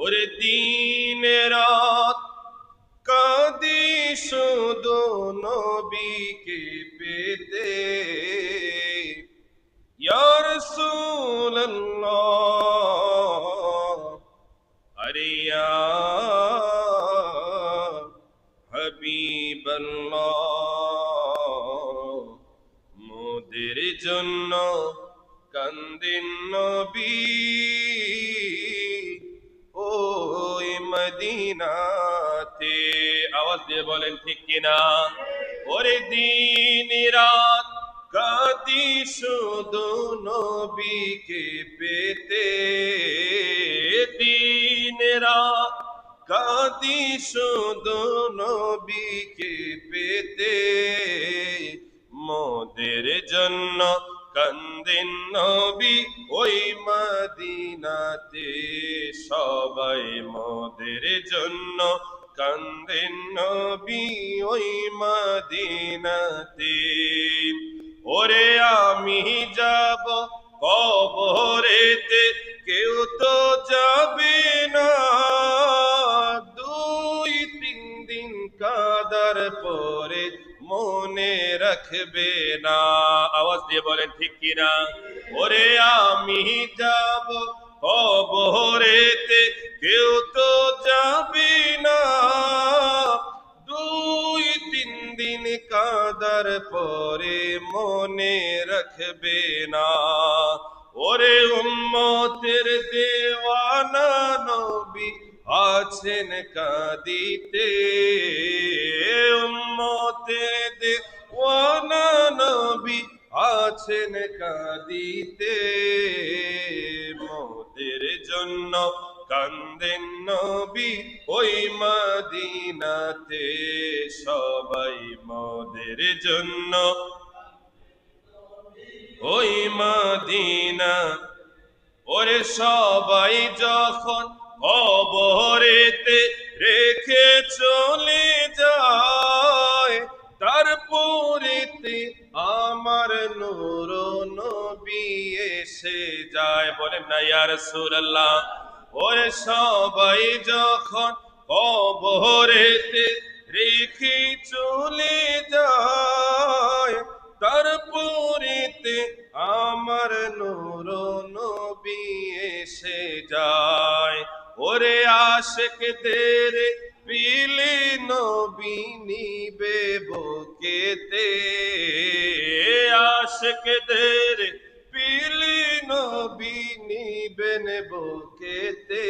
ওরে দিন রাত কাঁদি শুধু নবীকে পেতে, ইয়া রাসূলুল্লাহ, আরে ইয়া হাবিবাল্লাহ, মোদের জন্য কান্দেন নবী ওই মদিনাতে। আওয়াজ দিয়ে বলেন ঠিক কিনা? ওরে দিন রাত কাঁদি শুধু নবীকে পেতে, দিন রাত কাঁদি শুধু নবীকে পেতে, মোদের জন্য কান্দেন নবী ওই মদিনাতে। সবাই মোদের জন্য কান্দেন নবী ওই মদিনাতে। ওরে আমি যাব কবরেতে, কেউ তো যাবে না, দুই তিন দিন কাদার পরে মনে রাখবে না। আওয়াজ দিয়ে বলেন ঠিক কিনা? ওরে আমি যাব কবরেতে, কেউ তো যাবে না, দুই তিন দিন কাদার পরে মনে রাখবে না। ওরে উম্মতের দেওয়ানা নবী আছেন কাঁদিতে, উম্মতের দেওয়ানা নবী আছেন কাঁদিতে, মোদের জন্য কান্দেন নবী ওই মদিনাতে। সবাই মোদের জন্য ওই মদিনা। ওরে সবাই যখন কবরেতে রেখে চলে যায়, তারপরেতে আমার নূর নবী এসে যায়। বলেন না ইয়া রাসূলুল্লাহ? ওরে সবাই যখন কবরেতে রেখে চলে যায়, তারপরেতে আমার নূর নবী এসে যায়। ওরে আশিকদের পিলে নবী নিবে বুকেতে, আশিকদের পিলে নবী নিবেন বুকেতে।